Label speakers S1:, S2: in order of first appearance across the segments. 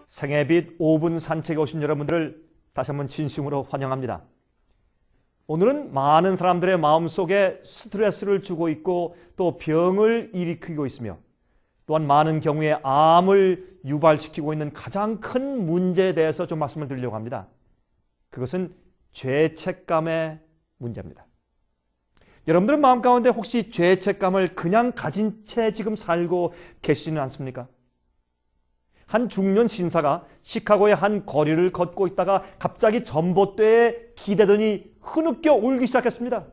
S1: 생애빛 5분 산책에 오신 여러분들을 다시 한번 진심으로 환영합니다. 오늘은 많은 사람들의 마음속에 스트레스를 주고 있고 또 병을 일으키고 있으며 또한 많은 경우에 암을 유발시키고 있는 가장 큰 문제에 대해서 좀 말씀을 드리려고 합니다. 그것은 죄책감의 문제입니다. 여러분들은 마음 가운데 혹시 죄책감을 그냥 가진 채 지금 살고 계시지는 않습니까? 한 중년 신사가 시카고의 한 거리를 걷고 있다가 갑자기 전봇대에 기대더니 흐느껴 울기 시작했습니다.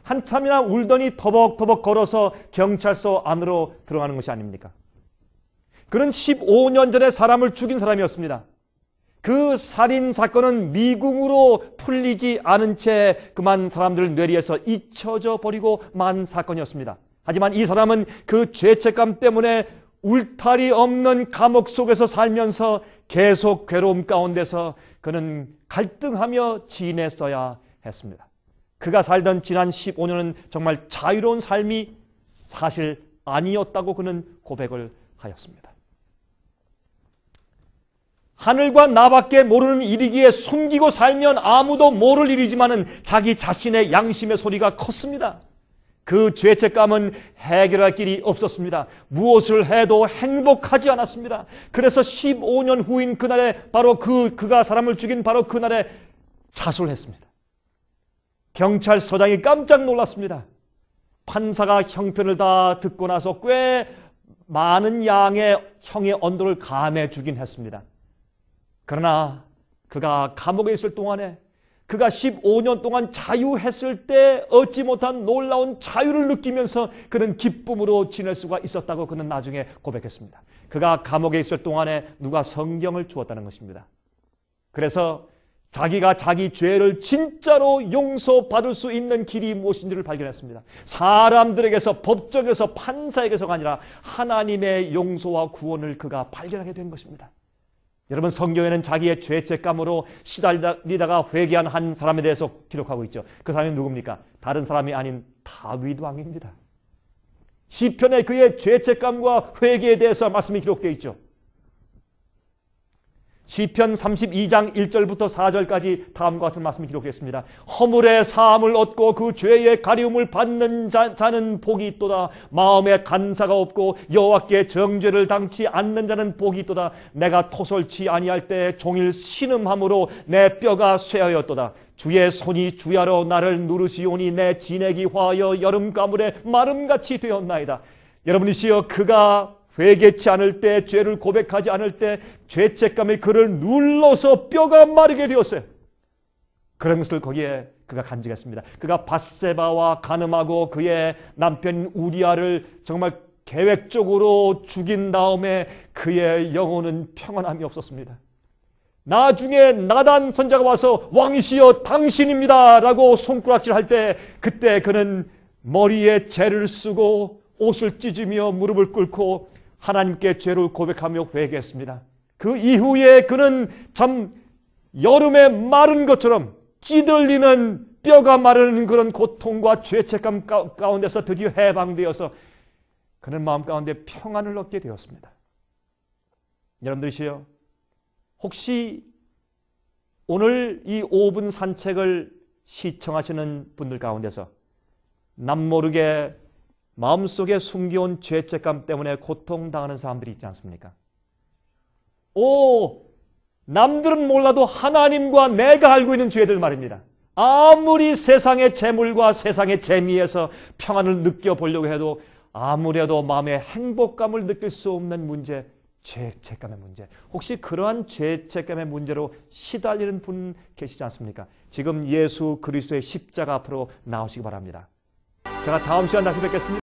S1: 한참이나 울더니 터벅터벅 걸어서 경찰서 안으로 들어가는 것이 아닙니까? 그는 15년 전에 사람을 죽인 사람이었습니다. 그 살인 사건은 미궁으로 풀리지 않은 채 그만 사람들 뇌리에서 잊혀져 버리고 만 사건이었습니다. 하지만 이 사람은 그 죄책감 때문에 울타리 없는 감옥 속에서 살면서 계속 괴로움 가운데서 그는 갈등하며 지냈어야 했습니다. 그가 살던 지난 15년은 정말 자유로운 삶이 사실 아니었다고 그는 고백을 하였습니다. 하늘과 나밖에 모르는 일이기에 숨기고 살면 아무도 모를 일이지만은 자기 자신의 양심의 소리가 컸습니다. 그 죄책감은 해결할 길이 없었습니다. 무엇을 해도 행복하지 않았습니다. 그래서 15년 후인 그날에 바로 그가 사람을 죽인 바로 그날에 자수를 했습니다. 경찰서장이 깜짝 놀랐습니다. 판사가 형편을 다 듣고 나서 꽤 많은 양의 형의 언도를 감해 주긴 했습니다. 그러나 그가 감옥에 있을 동안에 그가 15년 동안 자유했을 때 얻지 못한 놀라운 자유를 느끼면서 그는 기쁨으로 지낼 수가 있었다고 그는 나중에 고백했습니다. 그가 감옥에 있을 동안에 누가 성경을 주었다는 것입니다. 그래서 자기가 자기 죄를 진짜로 용서받을 수 있는 길이 무엇인지를 발견했습니다. 사람들에게서, 법정에서, 판사에게서가 아니라 하나님의 용서와 구원을 그가 발견하게 된 것입니다. 여러분, 성경에는 자기의 죄책감으로 시달리다가 회개한 한 사람에 대해서 기록하고 있죠. 그 사람이 누굽니까? 다른 사람이 아닌 다윗 왕입니다. 시편에 그의 죄책감과 회개에 대해서 말씀이 기록되어 있죠. 시편 32장 1절부터 4절까지 다음과 같은 말씀이 기록되어 있습니다. 허물의 사함을 얻고 그 죄의 가리움을 받는 자는 복이 있도다. 마음에 간사가 없고 여호와께 정죄를 당치 않는 자는 복이 있도다. 내가 토설치 아니할 때 종일 신음함으로 내 뼈가 쇠하였도다. 주의 손이 주야로 나를 누르시오니 내 진액이 화하여 여름 가물에 마름같이 되었나이다. 여러분이시여, 그가 회개치 않을 때, 죄를 고백하지 않을 때 죄책감이 그를 눌러서 뼈가 마르게 되었어요. 그런 것을 거기에 그가 간직했습니다. 그가 밧세바와 간음하고 그의 남편 우리아를 정말 계획적으로 죽인 다음에 그의 영혼은 평안함이 없었습니다. 나중에 나단 선자가 와서 왕이시여 당신입니다 라고 손가락질할 때 그때 그는 머리에 재를 쓰고 옷을 찢으며 무릎을 꿇고 하나님께 죄를 고백하며 회개했습니다. 그 이후에 그는 참 여름에 마른 것처럼 찌들리는 뼈가 마르는 그런 고통과 죄책감 가운데서 드디어 해방되어서 그는 마음 가운데 평안을 얻게 되었습니다. 여러분들이시여, 혹시 오늘 이 5분 산책을 시청하시는 분들 가운데서 남모르게 마음속에 숨겨온 죄책감 때문에 고통당하는 사람들이 있지 않습니까? 남들은 몰라도 하나님과 내가 알고 있는 죄들 말입니다. 아무리 세상의 재물과 세상의 재미에서 평안을 느껴보려고 해도 아무래도 마음의 행복감을 느낄 수 없는 문제, 죄책감의 문제. 혹시 그러한 죄책감의 문제로 시달리는 분 계시지 않습니까? 지금 예수 그리스도의 십자가 앞으로 나오시기 바랍니다. 제가 다음 시간 다시 뵙겠습니다.